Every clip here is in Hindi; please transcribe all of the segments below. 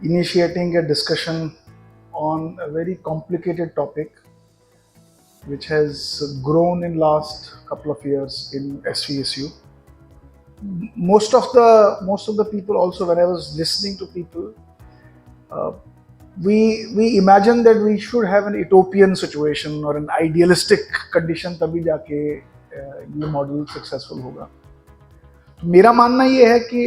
initiating a discussion on a very complicated topic which has grown in last couple of years in SVSU. Most of the people also, when I was listening to people, uh, we imagine that we should have an utopian situation or an idealistic condition तभी जाके ये मॉडल सक्सेसफुल होगा. तो मेरा मानना ये है कि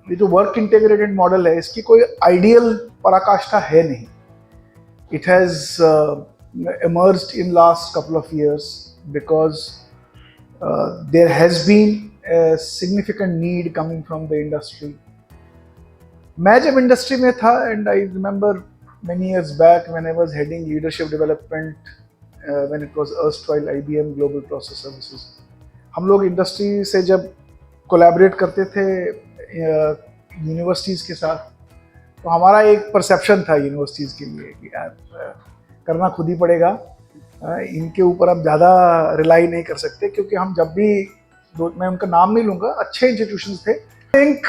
ये जो वर्क इंटीग्रेटेड मॉडल है इसकी कोई आइडियल पराकाष्ठा है नहीं. It has emerged in last couple of years because there has been a significant need coming from the industry. मैं जब इंडस्ट्री में था and I remember many years back when I was heading leadership development when it was erstwhile IBM Global Process Services. हम लोग इंडस्ट्री से जब कोलैबोरेट करते थे यूनिवर्सिटीज़ के साथ, तो हमारा एक परसेप्शन था यूनिवर्सिटीज़ के लिए कि यार करना खुद ही पड़ेगा, इनके ऊपर हम ज़्यादा रिलाई नहीं कर सकते, क्योंकि हम जब भी, मैं उनका नाम नहीं लूँगा, अच्छे इंस्टीट्यूशंस थे. Think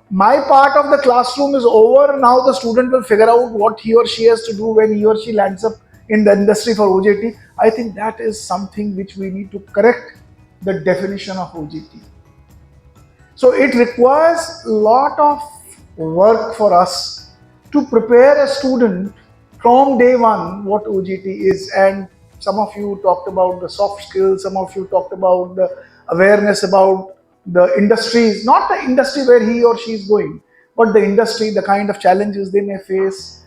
my part of the classroom is over. Now the student will figure out what he or she has to do when he or she lands up in the industry for OJT. I think that is something which we need to correct the definition of OJT. So it requires a lot of work for us to prepare a student from day one what OJT is. And some of you talked about the soft skills, some of you talked about the awareness about the industries, not the industry where he or she is going, but the industry, the kind of challenges they may face,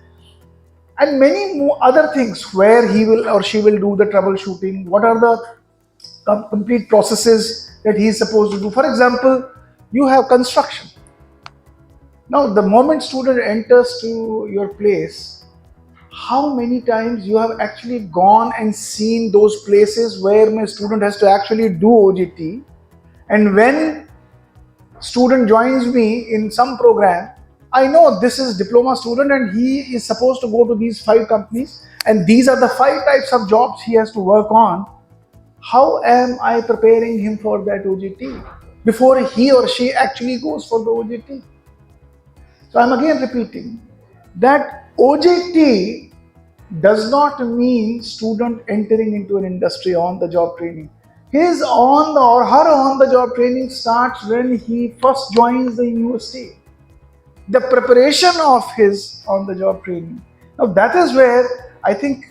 and many more other things where he will or she will do the troubleshooting. What are the complete processes that he is supposed to do? For example, you have construction. Now, the moment student enters to your place, how many times you have actually gone and seen those places where my student has to actually do OJT? And when student joins me in some program, I know this is diploma student and he is supposed to go to these 5 companies and these are the 5 types of jobs he has to work on. How am I preparing him for that OJT before he or she actually goes for the OJT? So I'm again repeating that OJT does not mean student entering into an industry on the job training. His on the or her on the job training starts when he first joins the university. The preparation of his on the job training. Now that is where I think,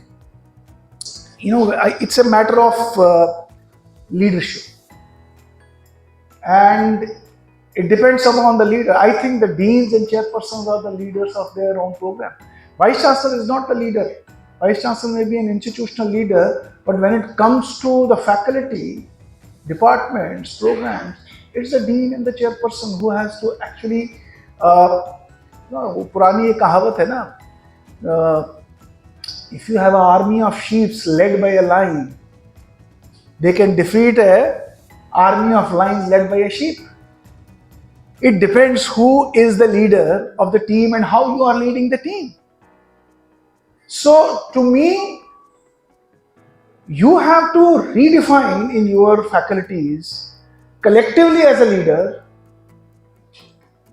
it's a matter of leadership. And it depends upon the leader. I think the deans and chairpersons are the leaders of their own program. Vice Chancellor is not the leader. Vice Chancellor may be an institutional leader, but when it comes to the faculty, departments, programs, it's the dean and the chairperson who has to actually, पुरानी एक कहावत है ना, if you have an army of sheep led by a lion, they can defeat an army of lions led by a sheep. It depends who is the leader of the team and how you are leading the team. So to me, you have to redefine in your faculties collectively as a leader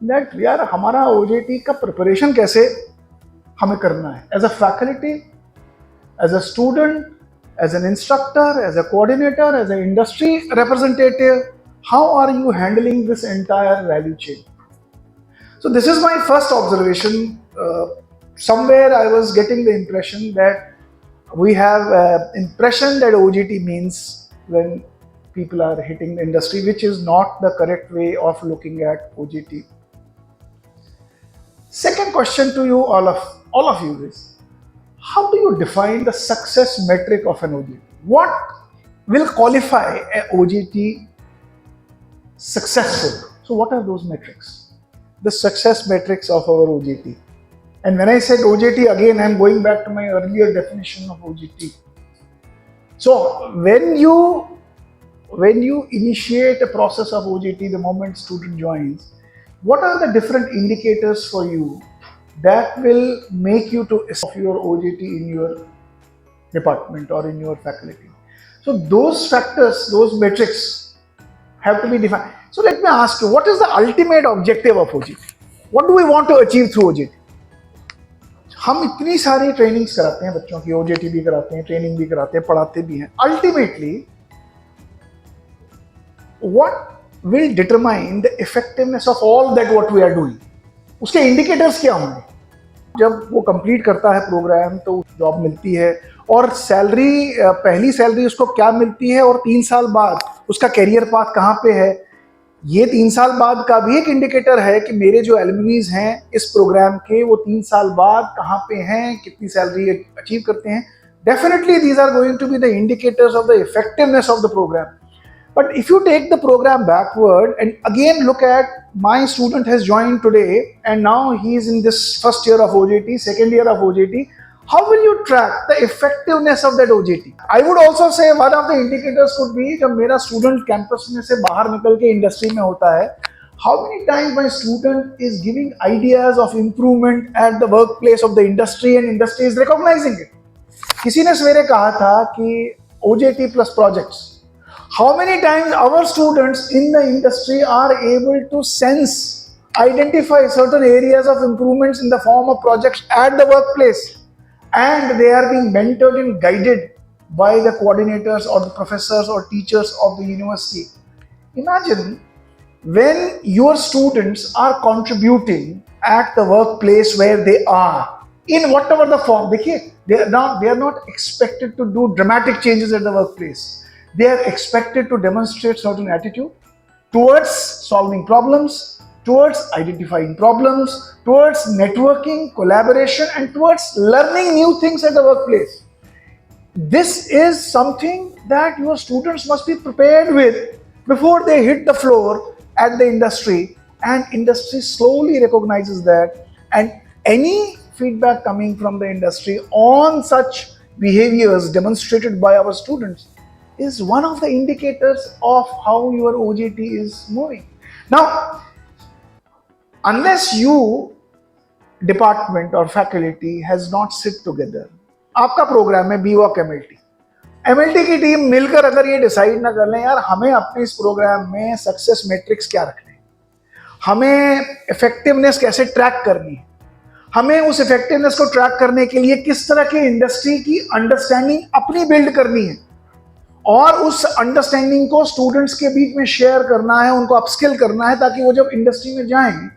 that यार हमारा OJT का preparation कैसे हमें करना है, as a faculty, as a student, as an instructor, as a coordinator, as an industry representative. How are you handling this entire value chain? So this is my first observation. Somewhere I was getting the impression that we have an impression that OJT means when people are hitting the industry, which is not the correct way of looking at OJT. Second question to you, all of you, is how do you define the success metric of an OJT? What will qualify an OJT successful? So what are those metrics? The success metrics of our OJT. And when I said OJT, again, I'm going back to my earlier definition of OJT. So when you initiate a process of OJT, the moment student joins, what are the different indicators for you that will make you to assess your OJT in your department or in your faculty? So those factors, those metrics have to be defined. So let me ask you, what is the ultimate objective of OJT? What do we want to achieve through OJT? हम इतनी सारी ट्रेनिंग्स कराते हैं बच्चों की, OJT भी कराते हैं, ट्रेनिंग भी कराते हैं, पढ़ाते भी हैं. Ultimately what will determine the effectiveness of all that what we are doing, उसके इंडिकेटर्स क्या होंगे? जब वो कंप्लीट करता है प्रोग्राम तो जॉब मिलती है, और सैलरी, पहली सैलरी उसको क्या मिलती है, और 3 साल बाद उसका करियर पाथ कहाँ पे है, ये 3 साल बाद का भी एक इंडिकेटर है कि मेरे जो एलुमनीज हैं इस प्रोग्राम के, वो 3 साल बाद कहाँ पे हैं, कितनी सैलरी अचीव करते हैं. Definitely these are going to be the indicators of the effectiveness of the programme. But if you take the program backward and again look at, my student has joined today and now he is in this first year of OJT, second year of OJT, how will you track the effectiveness of that OJT? I would also say one of the indicators could be, जब मेरा student campus में से बाहर निकल के industry में होता है, how many times my student is giving ideas of improvement at the workplace of the industry and industry is recognizing it. किसी ने सवेरे कहा था कि OJT plus projects, how many times our students in the industry are able to sense, identify certain areas of improvements in the form of projects at the workplace, and they are being mentored and guided by the coordinators or the professors or teachers of the university. Imagine when your students are contributing at the workplace where they are, in whatever the form. देखिए, they are not expected to do dramatic changes at the workplace. They are expected to demonstrate certain attitude towards solving problems, towards identifying problems, towards networking, collaboration, and towards learning new things at the workplace. This is something that your students must be prepared with before they hit the floor at the industry, and industry slowly recognizes that, and any feedback coming from the industry on such behaviors demonstrated by our students is one of the indicators of how your OJT is moving. Now, unless you department or faculty has not sit together, आपका प्रोग्राम है BWOC MLT की टीम मिलकर अगर ये डिसाइड ना कर लें, यार हमें अपने इस प्रोग्राम में सक्सेस मैट्रिक्स क्या रखने हैं, हमें इफेक्टिवनेस कैसे ट्रैक करनी है, हमें उस इफेक्टिवनेस को ट्रैक करने के लिए किस तरह की इंडस्ट्री की अंडरस्टैंडिंग अपनी बिल्ड करनी है, और उस अंडरस्टैंडिंग को स्टूडेंट्स के बीच में शेयर करना है, उनको अपस्किल करना है, ताकि वो जब इंडस्ट्री में जाएं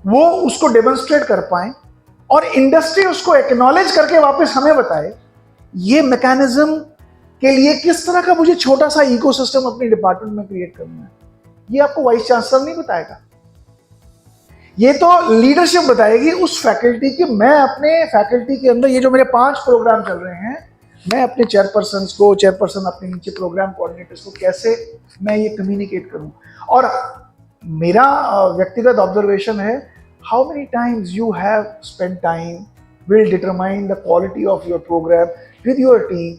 वो उसको डेमोन्स्ट्रेट कर पाएं और इंडस्ट्री उसको एक्नॉलेज करके वापस हमें बताए ये मैकेनिज्म के लिए किस तरह का मुझे छोटा सा इकोसिस्टम अपने डिपार्टमेंट में क्रिएट करना है. ये आपको वाइस चांसलर नहीं बताएगा, ये तो लीडरशिप बताएगी उस फैकल्टी की. मैं अपने फैकल्टी के अंदर ये जो मेरे 5 प्रोग्राम चल रहे हैं, मैं अपने चेयरपर्सन अपने नीचे प्रोग्राम कोऑर्डिनेटर्स को कैसे मैं ये कम्युनिकेट करूं. और मेरा व्यक्तिगत ऑब्जर्वेशन है, how many times you have spend time will determine the quality of your programme with your team,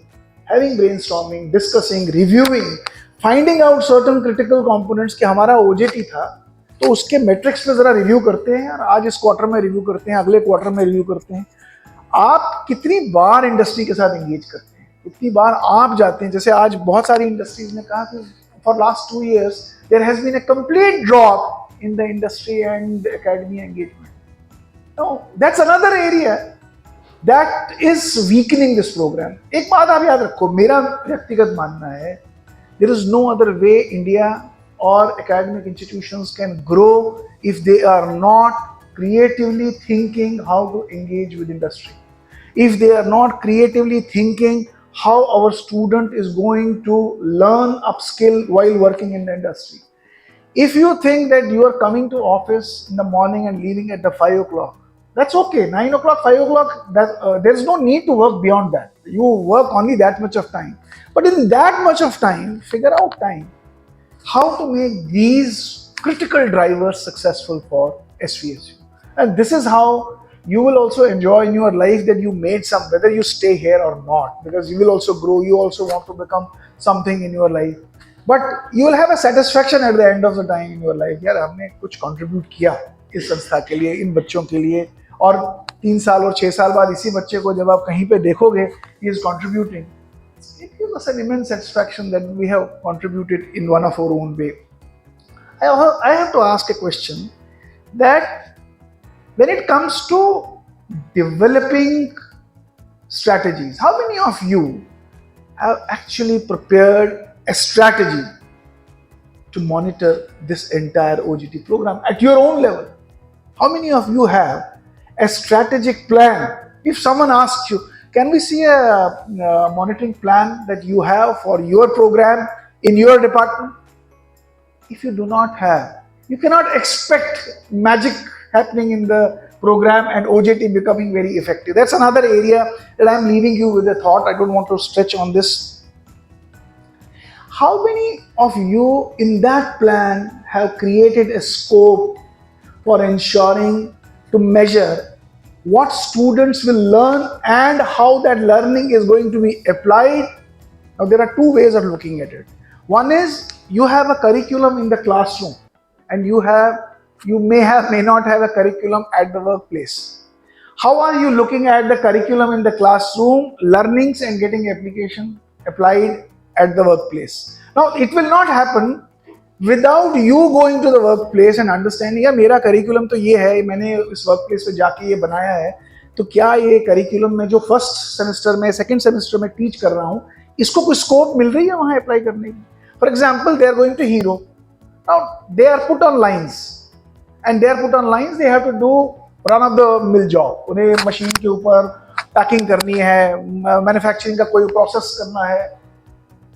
having brainstorming, discussing, reviewing, finding out certain critical components कि हमारा OJT था तो उसके मैट्रिक्स पे जरा रिव्यू करते हैं, और आज इस क्वार्टर में रिव्यू करते हैं, अगले क्वार्टर में रिव्यू करते हैं. आप कितनी बार इंडस्ट्री के साथ एंगेज करते हैं, कितनी बार आप जाते हैं. जैसे आज बहुत सारी इंडस्ट्रीज ने कहा कि for last 2 years there has been a complete drop in the industry and academy engagement. No, that's another area that is weakening this programme. एक बात आप याद रखो, मेरा व्यक्तिगत मानना है, there is no other way India और academic institutions can grow if they are not creatively thinking how to engage with industry, if they are not creatively thinking how our student is going to learn upskill while working in the industry. If you think that you are coming to office in the morning and leaving at the 5 o'clock, that's okay. 9 o'clock, 5 o'clock, there is no need to work beyond that. You work only that much of time. But in that much of time, figure out time. How to make these critical drivers successful for SVSU. And this is how you will also enjoy in your life that you made some, whether you stay here or not, because you will also grow, you also want to become something in your life. But you will have a satisfaction at the end of the time in your life. यार हमने कुछ contribute किया इस संस्था के लिए, इन बच्चों के लिए, और 3 साल और 6 साल बाद इसी बच्चे को जब आप कहीं पे देखोगे, he is contributing. It gives us an immense satisfaction that we have contributed in one of our own way. I have to ask a question, that when it comes to developing strategies. How many of you have actually prepared a strategy to monitor this entire OJT program at your own level? How many of you have a strategic plan? If someone asks you, can we see a monitoring plan that you have for your program in your department? If you do not have, you cannot expect magic happening in the program and OJT becoming very effective. That's another area that I'm leaving you with a thought. I don't want to stretch on this. How many of you in that plan have created a scope for ensuring to measure what students will learn and how that learning is going to be applied? Now, there are two ways of looking at it. One is you have a curriculum in the classroom, and you may not have a curriculum at the workplace. How are you looking at the curriculum in the classroom, learnings and getting application applied at the workplace? Now, it will not happen without you going to the workplace and understanding, यार मेरा curriculum तो ये है, मैंने इस workplace पे जाके ये बनाया है, तो क्या ये curriculum में जो first semester में, second semester में teach कर रहा हूँ, इसको कोई scope मिल रही है वहाँ apply करने की? For example, they are going to Hero. Now, they are put on lines. And they are put on lines, they have to do run-of-the-mill job. उन्हें machine के ऊपर packing करनी है, manufacturing का कोई process करना है.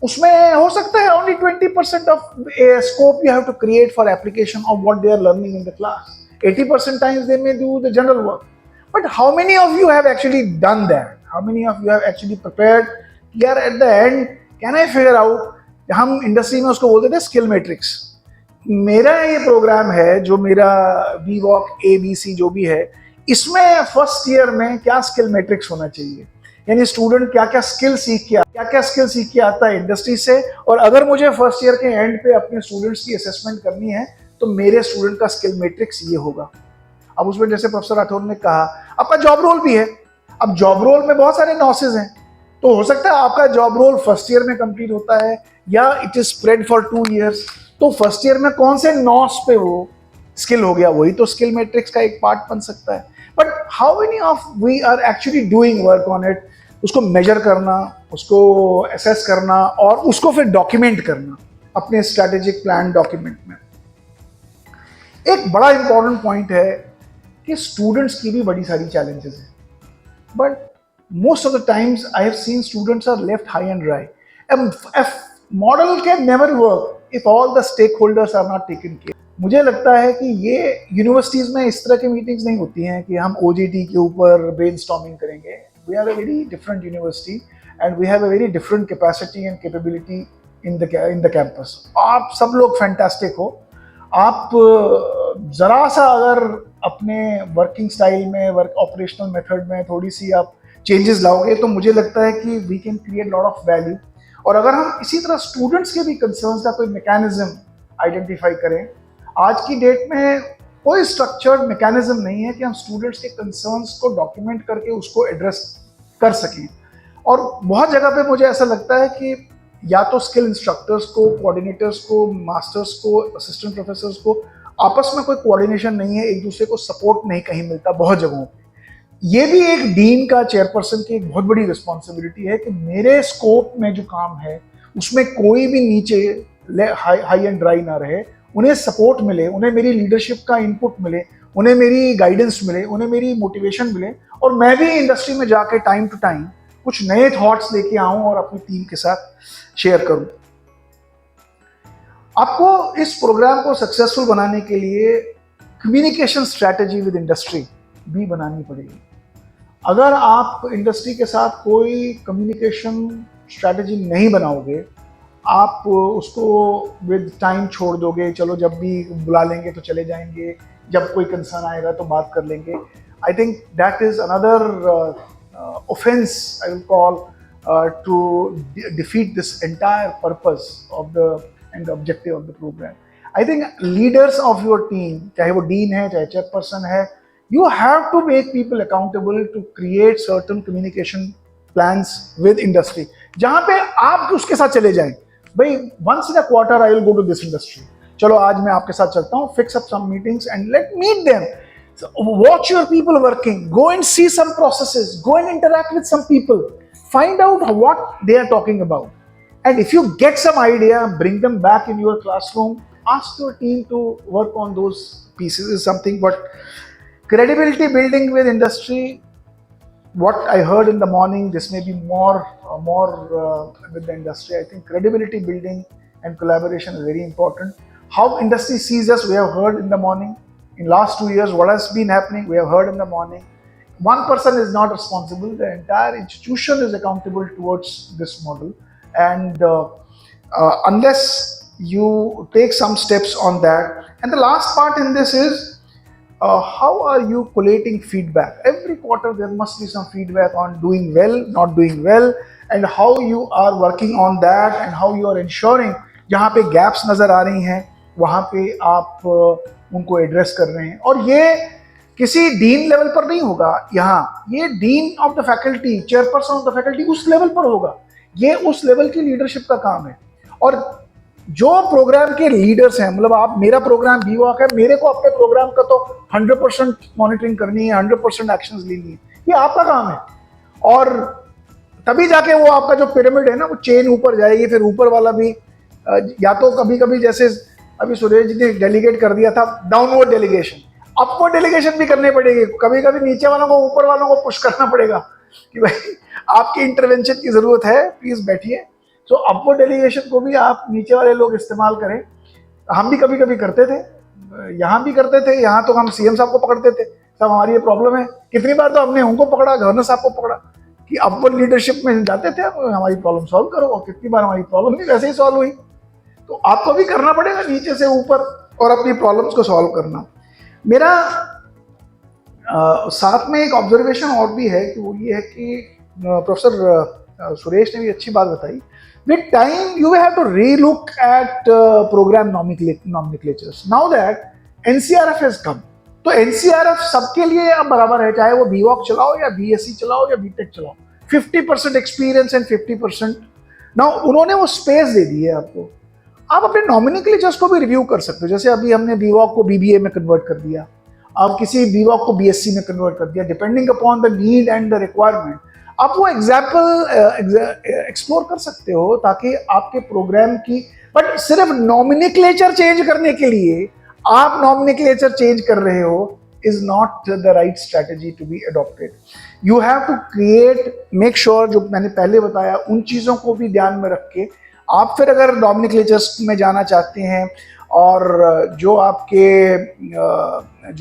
उसमें हो सकता है only 20% of a scope you have to create for application of what they are learning in the class. 80% times they may do the general work. But how many of you have actually done that? How many of you have actually prepared? Here at the end, can I figure out? हम इंडस्ट्री में उसको बोलते थे स्किल मैट्रिक्स. मेरा ये प्रोग्राम है जो मेरा VWalk ABC जो भी है, इसमें फर्स्ट ईयर में क्या स्किल मैट्रिक्स होना चाहिए, यानी स्टूडेंट क्या क्या स्किल सीख के आता है इंडस्ट्री से, और अगर मुझे फर्स्ट ईयर के एंड पे अपने स्टूडेंट्स की असेसमेंट करनी है तो मेरे स्टूडेंट का स्किल मैट्रिक्स ये होगा. अब उसमें जैसे प्रोफेसर राठौर ने कहा, आपका जॉब रोल भी है. अब जॉब रोल में बहुत सारे नॉसेस हैं, तो हो सकता है आपका जॉब रोल फर्स्ट ईयर में कंप्लीट होता है या it is spread for 2 years. तो फर्स्ट ईयर में कौन से नॉस पे वो स्किल हो गया, वही तो स्किल मैट्रिक्स का एक पार्ट बन सकता है. But how many of we are actually doing work on it? उसको मेजर करना, उसको असेस करना और उसको फिर डॉक्यूमेंट करना अपने स्ट्रेटेजिक प्लान डॉक्यूमेंट में. एक बड़ा इंपॉर्टेंट पॉइंट है कि स्टूडेंट्स की भी बड़ी सारी चैलेंजेस हैं, but most of the times I have seen students are left high and dry. A model can never work if all the stakeholders are not taken care. मुझे लगता है कि ये यूनिवर्सिटीज़ में इस तरह की मीटिंग्स नहीं होती हैं कि हम OJT के ऊपर ब्रेनस्टॉर्मिंग करेंगे. We are a very different university and we have a very different capacity and capability in the campus. आप सब लोग फैंटास्टिक हो. आप ज़रा सा अगर अपने वर्किंग स्टाइल में, वर्क ऑपरेशनल मेथड में थोड़ी सी आप चेंजेस लाओगे तो मुझे लगता है कि we can create lot of value. और अगर हम इसी तरह स्टूडेंट्स के भी कंसर्न्स का कोई मैकेनिज्म आइडेंटिफाई करें, आज की डेट में कोई स्ट्रक्चर्ड मैकेनिज्म नहीं है कि हम स्टूडेंट्स के कंसर्न्स को डॉक्यूमेंट करके उसको एड्रेस कर सकें. और बहुत जगह पे मुझे ऐसा लगता है कि या तो स्किल इंस्ट्रक्टर्स को, कोऑर्डिनेटर्स को, मास्टर्स को, असिस्टेंट प्रोफेसर्स को आपस में कोई कोऑर्डिनेशन नहीं है, एक दूसरे को सपोर्ट नहीं कहीं मिलता बहुत जगहों पे. ये भी एक डीन का, चेयरपर्सन की एक बहुत बड़ी रिस्पॉन्सिबिलिटी है कि मेरे स्कोप में जो काम है उसमें कोई भी नीचे हाई एंड ड्राई ना रहे, उन्हें सपोर्ट मिले, उन्हें मेरी लीडरशिप का इनपुट मिले, उन्हें मेरी गाइडेंस मिले, उन्हें मेरी मोटिवेशन मिले, और मैं भी इंडस्ट्री में जाके टाइम टू टाइम कुछ नए थॉट्स लेके आऊं और अपनी टीम के साथ शेयर करूं. आपको इस प्रोग्राम को सक्सेसफुल बनाने के लिए कम्युनिकेशन स्ट्रैटेजी विद इंडस्ट्री भी बनानी पड़ेगी. अगर आप इंडस्ट्री के साथ कोई कम्युनिकेशन स्ट्रैटेजी नहीं बनाओगे, आप उसको विद टाइम छोड़ दोगे, चलो जब भी बुला लेंगे तो चले जाएंगे, जब कोई कंसर्न आएगा तो बात कर लेंगे. I think that is another offense I will call to defeat this entire purpose of the and the objective of the program. I think leaders of your team, चाहे वो dean है, चाहे chairperson है, you have to make people accountable to create certain communication plans with industry. जहाँ पे आप उसके साथ चले जाएं, भाई once in a quarter I will go to this industry. चलो आज मैं आपके साथ चलता हूँ, fix up some meetings and let meet them. So watch your people working. Go and see some processes. Go and interact with some people. Find out what they are talking about. And if you get some idea, bring them back in your classroom. Ask your team to work on those pieces is something. But credibility building with industry, what I heard in the morning, this may be more with the industry. I think credibility building and collaboration is very important. How industry sees us, we have heard in the morning. In last 2 years, what has been happening, we have heard in the morning. One person is not responsible. The entire institution is accountable towards this model. And unless you take some steps on that. And the last part in this is, how are you collating feedback? Every quarter there must be some feedback on doing well, not doing well, and how you are working on that, and how you are ensuring जहाँ पे gaps नजर आ रही हैं वहाँ पे आप उनको एड्रेस कर रहे हैं. और ये किसी डीन लेवल पर नहीं होगा, यहाँ ये dean of the faculty, chairperson of the faculty उस लेवल पर होगा. ये उस लेवल की लीडरशिप का काम है. और जो प्रोग्राम के लीडर्स हैं, मतलब आप, मेरा प्रोग्राम बीवॉक है, मेरे को अपने प्रोग्राम का तो 100% मॉनिटरिंग करनी है, 100% एक्शंस लेनी है, ये आपका काम है. और तभी जाके वो आपका जो पिरामिड है ना, वो चेन ऊपर जाएगी. फिर ऊपर वाला भी या तो कभी कभी जैसे अभी सुरेश जी ने डेलीगेट कर दिया था, डाउनवर्ड डेलीगेशन, अपवर्ड डेलीगेशन भी करनी पड़ेगी. कभी कभी नीचे वालों को ऊपर वालों को पुश करना पड़ेगा कि भाई आपकी इंटरवेंशन की जरूरत है, प्लीज बैठिए. तो अपवर्ड डेलीगेशन को भी आप नीचे वाले लोग इस्तेमाल करें. हम भी कभी कभी करते थे, यहाँ भी करते थे. यहाँ तो हम सीएम साहब को पकड़ते थे, साहब हमारी ये प्रॉब्लम है. कितनी बार तो हमने उनको पकड़ा, गवर्नर साहब को पकड़ा कि अपवर्ड लीडरशिप में जाते थे, हमारी प्रॉब्लम सॉल्व करो. और कितनी बार हमारी प्रॉब्लम भी वैसे ही सॉल्व हुई. तो आपको भी करना पड़ेगा नीचे से ऊपर और अपनी प्रॉब्लम्स को सॉल्व करना. मेरा साथ में एक ऑब्जर्वेशन और भी है कि वो ये है कि प्रोफेसर सुरेश ने भी अच्छी बात बताई. With time, you will have to relook at program nomenclatures. Now that NCRF has come, तो NCRF सबके लिए अब बराबर है, चाहे वो BWOC चलाओ या BSc चलाओ या BTech चलाओ. 50% एक्सपीरियंस एंड 50%. नाउ उन्होंने वो स्पेस दे दी है आपको. आप अपने नॉमिनक्लेचर्स को भी रिव्यू कर सकते हो. जैसे अभी हमने BWOC को BBA में कन्वर्ट कर दिया, आप किसी BWOC को BSc में कन्वर्ट कर दिया, depending upon the need and the requirement. आप वो एग्जाम्पल एक्सप्लोर कर सकते हो ताकि आपके प्रोग्राम की, बट सिर्फ नॉमिनक्लेचर चेंज करने के लिए आप नॉमिनक्लेचर चेंज कर रहे हो is not the right strategy to be adopted. You have to create, make sure, जो मैंने पहले बताया उन चीज़ों को भी ध्यान में रख के आप फिर अगर नॉमिनक्लेचर्स में जाना चाहते हैं और जो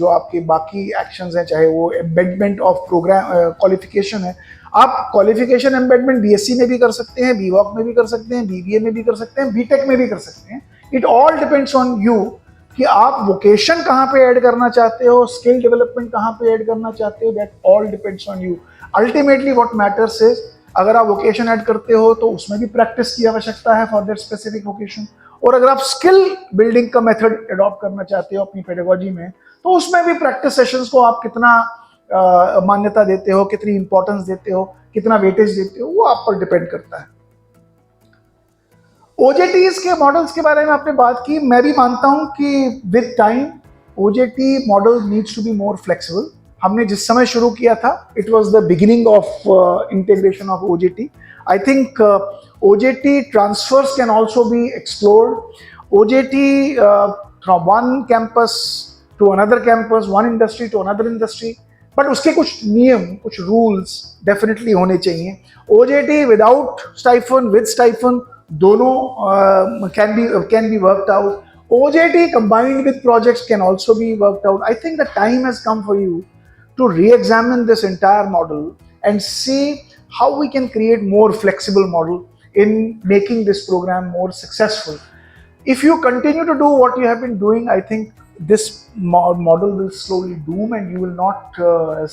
आपके बाकी एक्शंस हैं, चाहे वो एम्बेडमेंट ऑफ प्रोग्राम क्वालिफिकेशन है, आप क्वालिफिकेशन एम्बेडमेंट बीएससी में भी कर सकते हैं, बीवॉक में भी कर सकते हैं, बीबीए में भी कर सकते हैं, बीटेक में भी कर सकते हैं. It all depends on you कि आप वोकेशन कहाँ पे ऐड करना चाहते हो, स्किल डेवलपमेंट कहाँ पे ऐड करना चाहते हो. That all depends on you. Ultimately what matters is, अगर आप वोकेशन ऐड करते हो तो उसमें भी प्रैक्टिस की आवश्यकता है फॉर दैट स्पेसिफिक वोकेशन. और अगर आप स्किल बिल्डिंग का मेथड अडॉप्ट करना चाहते हो अपनी पेडागोजी में, तो उसमें भी प्रैक्टिस सेशंस को आप कितना मान्यता देते हो, कितनी इंपॉर्टेंस देते हो, कितना वेटेज देते हो, वो आप पर डिपेंड करता है. ओजेटीज के मॉडल्स के बारे में आपने बात की. मैं भी मानता हूं कि with time OJT model needs to be more flexible. हमने जिस समय शुरू किया था, it was the beginning of integration of OJT. I think OJT transfers can also be explored. OJT from one campus to another campus, one industry to another industry, but उसके कुछ नियम, कुछ रूल्स डेफिनेटली होने चाहिए. OJT without stipend, with stipend, दोनों can be worked out. OJT combined with projects can also be worked out. I think the time has come for you to re-examine this entire model and see how we can create more flexible model in making this program more successful. If you continue to do what you have been doing, I think this model will slowly doom and you will not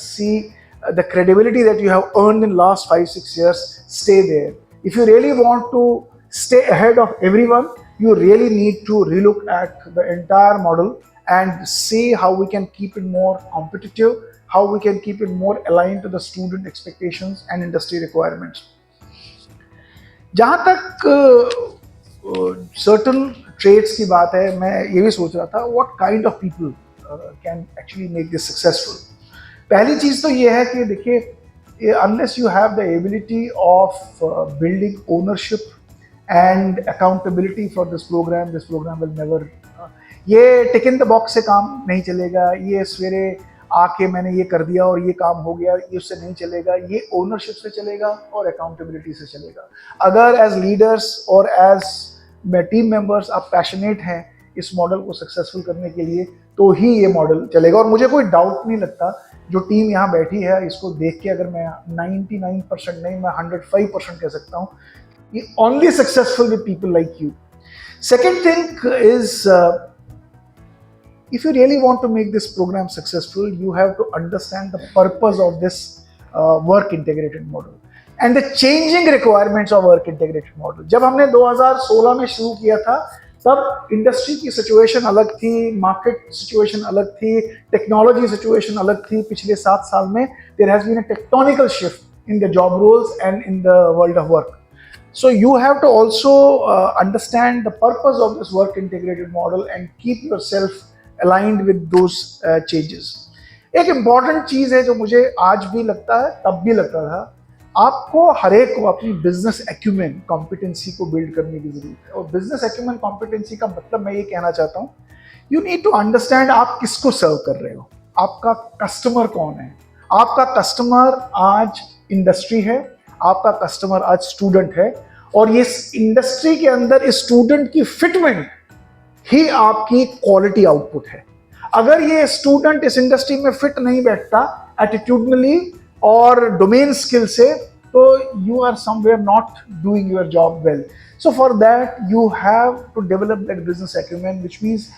see the credibility that you have earned in last 5-6 years stay there. If you really want to stay ahead of everyone, you really need to relook at the entire model and see how we can keep it more competitive, how we can keep it more aligned to the student expectations and industry requirements. जहाँ तक certain traits की बात है, मैं ये भी सोच रहा था, what kind of people can actually make this successful. पहली चीज़ तो ये है कि देखिए, unless you have the ability of building ownership and accountability for this programme will never, ये टिक इन द बॉक्स से काम नहीं चलेगा, ये सवेरे आके मैंने ये कर दिया और ये काम हो गया, ये उससे नहीं चलेगा। ये ओनरशिप से चलेगा और अकाउंटेबिलिटी से चलेगा। अगर एज लीडर्स और एज टीम मेंबर्स आप पैशनेट हैं इस मॉडल को सक्सेसफुल करने के लिए, तो ही ये मॉडल चलेगा। और मुझे कोई डाउट नहीं लगता, जो टीम यहाँ बैठी है इसको देख के अगर मैं 99% नहीं, मैं 105% कह सकता हूँ, ये only successful with people like you. Second thing is, if you really want to make this program successful, you have to understand the purpose of this work integrated model and the changing requirements of work integrated model. जब हमने 2016 में शुरू किया था, तब इंडस्ट्री की सिचुएशन अलग थी, मार्केट सिचुएशन अलग थी, टेक्नोलॉजी सिचुएशन अलग थी। पिछले 7 साल में there has been a tectonical shift in the job roles and in the world of work. So you have to also understand the purpose of this work integrated model and keep yourself aligned with those changes. एक important चीज़ है जो मुझे आज भी लगता है, तब भी लगता था, आपको हर एक को अपनी बिजनेस एक्यूमेन कॉम्पिटेंसी को बिल्ड करने की जरूरत है। और बिजनेस एक्यूमेन कॉम्पिटेंसी का मतलब मैं ये कहना चाहता हूँ, यू नीड टू अंडरस्टैंड आप किसको सर्व कर रहे हो, आपका कस्टमर कौन है। आपका कस्टमर आज इंडस्ट्री है, आपका कस्टमर आज स्टूडेंट है, और ये इंडस्ट्री के अंदर इस स्टूडेंट की फिटमेंट ही आपकी क्वालिटी आउटपुट है। अगर ये स्टूडेंट इस इंडस्ट्री में फिट नहीं बैठता एटीट्यूडनली और डोमेन स्किल से, तो you are somewhere not doing your job well. So for that you have to develop that business acumen, which means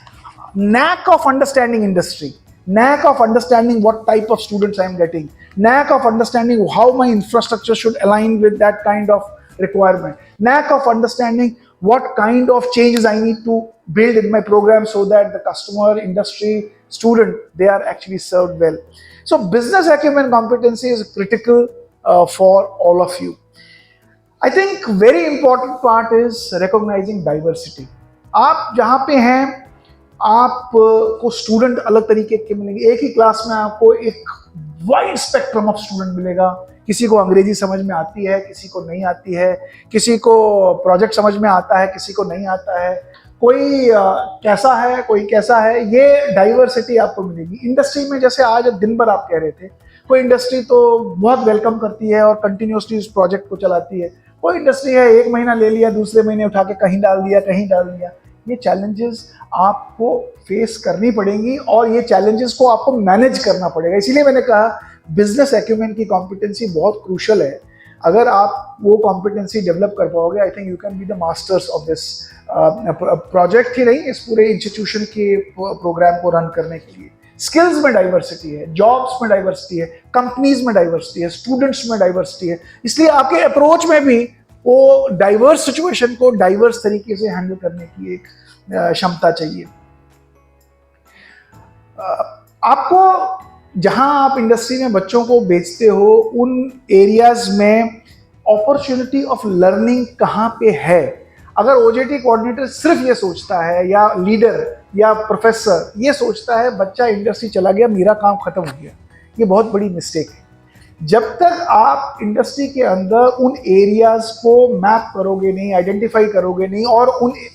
knack of understanding industry, knack of understanding what type of students I am getting, knack of understanding how my infrastructure should align with that kind of requirement, knack of understanding what kind of changes I need to build in my program so that the customer, industry, student, they are actually served well. So business acumen competency is critical for all of you. I think very important part is recognizing diversity. आप जहाँ पे हैं, आपको स्टूडेंट अलग तरीके के मिलेंगे। एक ही क्लास में आपको एक वाइड स्पेक्ट्रम ऑफ स्टूडेंट मिलेगा। किसी को अंग्रेजी समझ में आती है, किसी को नहीं आती है, किसी को प्रोजेक्ट समझ में आता है, किसी को नहीं आता है, कोई कैसा है, कोई कैसा है, ये डाइवर्सिटी आपको मिलेगी। इंडस्ट्री में जैसे आज दिन भर आप कह रहे थे, कोई इंडस्ट्री तो बहुत वेलकम करती है और कंटिन्यूसली उस प्रोजेक्ट को चलाती है। कोई इंडस्ट्री है, 1 महीना ले लिया, दूसरे महीने उठा के कहीं डाल दिया, कहीं डाल दिया। ये चैलेंजेस आपको फेस करनी पड़ेंगी और ये चैलेंजेस को आपको मैनेज करना पड़ेगा। इसीलिए मैंने कहा बिजनेस एक्यूमेन की कॉम्पिटेंसी बहुत क्रूशल है। अगर आप वो कॉम्पिटेंसी डेवलप कर पाओगे, I think you can be the masters of this project ही नहीं, इस पूरे इंस्टीट्यूशन के प्रोग्राम को रन करने के लिए। स्किल्स में डाइवर्सिटी है, जॉब्स में डाइवर्सिटी है, कंपनीज में डाइवर्सिटी है, स्टूडेंट्स में डाइवर्सिटी है। इसलिए आपके अप्रोच में भी वो डाइवर्स सिचुएशन को डाइवर्स तरीके से हैंडल करने की एक क्षमता चाहिए। आपको जहां आप इंडस्ट्री में बच्चों को बेचते हो, उन एरियाज में अपॉर्चुनिटी ऑफ लर्निंग कहाँ पे है। अगर ओजेटी कोऑर्डिनेटर सिर्फ ये सोचता है, या लीडर या प्रोफेसर ये सोचता है बच्चा इंडस्ट्री चला गया, मेरा काम खत्म हो गया, ये बहुत बड़ी मिस्टेक है। जब तक आप इंडस्ट्री के अंदर उन एरियाज को मैप करोगे नहीं, आइडेंटिफाई करोगे नहीं, और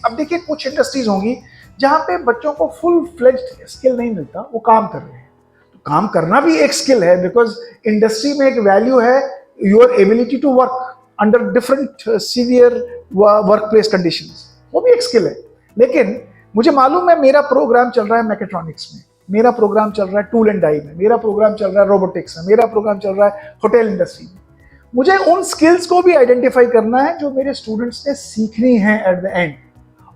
अब देखिए कुछ इंडस्ट्रीज होंगी जहाँ पे बच्चों को फुल फ्लेज्ड स्किल नहीं मिलता, वो काम कर रहे हैं। तो काम करना भी एक स्किल है, बिकॉज इंडस्ट्री में एक वैल्यू है your ability to work under different severe workplace conditions, वो भी एक स्किल है। लेकिन मुझे मालूम है मेरा प्रोग्राम चल रहा है मैकेट्रॉनिक्स में, मेरा प्रोग्राम चल रहा है टूल एंड डाई में, मेरा प्रोग्राम चल रहा है रोबोटिक्स में, मेरा प्रोग्राम चल रहा है होटल इंडस्ट्री में। मुझे उन स्किल्स को भी आइडेंटिफाई करना है जो मेरे स्टूडेंट्स ने सीखनी है एट द एंड,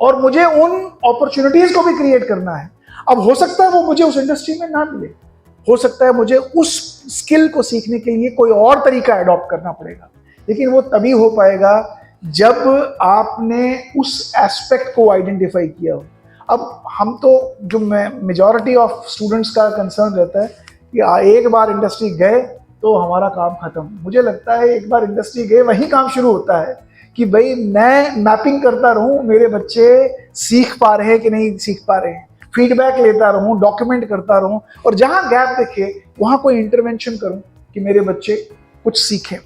और मुझे उन अपॉर्चुनिटीज को भी क्रिएट करना है। अब हो सकता है वो मुझे उस इंडस्ट्री में ना मिले, हो सकता है मुझे उस स्किल को सीखने के लिए कोई और तरीका अडॉप्ट करना पड़ेगा, लेकिन वो तभी हो पाएगा जब आपने उस एस्पेक्ट को आइडेंटिफाई किया हो। अब हम तो, जो मेजॉरिटी ऑफ स्टूडेंट्स का कंसर्न रहता है कि एक बार इंडस्ट्री गए तो हमारा काम खत्म। मुझे लगता है एक बार इंडस्ट्री गए वही काम शुरू होता है कि भाई मैं मैपिंग करता रहूं, मेरे बच्चे सीख पा रहे हैं कि नहीं सीख पा रहे हैं। फीडबैक लेता रहूं, डॉक्यूमेंट करता रहूं, और जहां गैप दिखे वहां कोई इंटरवेंशन करूं कि मेरे बच्चे कुछ सीखें।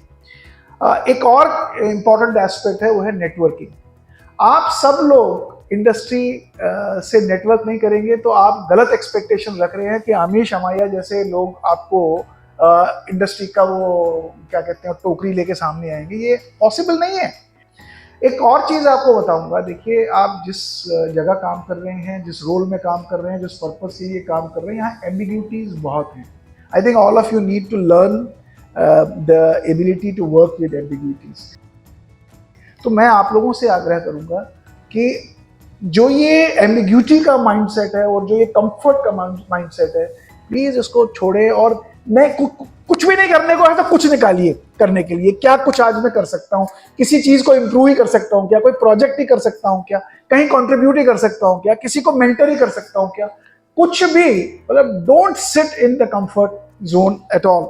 एक और इंपॉर्टेंट एस्पेक्ट है, वो है नेटवर्किंग। आप सब लोग इंडस्ट्री से नेटवर्क नहीं करेंगे तो आप गलत एक्सपेक्टेशन रख रहे हैं कि अमीश अमाया जैसे लोग आपको इंडस्ट्री का वो क्या कहते हैं टोकरी लेके सामने आएंगे। ये पॉसिबल नहीं है। एक और चीज आपको बताऊंगा, देखिए आप जिस जगह काम कर रहे हैं, जिस रोल में काम कर रहे हैं, जिस पर्पज से ये काम कर रहे हैं, यहाँ एम्बिग्यूटीज बहुत हैं। I think all of you need to learn the ability to work with ambiguities. तो मैं आप लोगों से आग्रह करूंगा कि जो ये एम्बिग्यूटी का माइंडसेट है और जो ये कंफर्ट का माइंडसेट है, प्लीज इसको छोड़े और मैं कुछ भी नहीं करने को है तो कुछ निकालिए करने के लिए। क्या कुछ आज मैं कर सकता हूँ, किसी चीज को इंप्रूव ही कर सकता हूँ क्या, कोई प्रोजेक्ट ही कर सकता हूँ क्या, कहीं कंट्रीब्यूट ही कर सकता हूँ क्या, किसी को मेंटर ही कर सकता हूँ क्या, कुछ भी। मतलब don't sit in the comfort zone at all.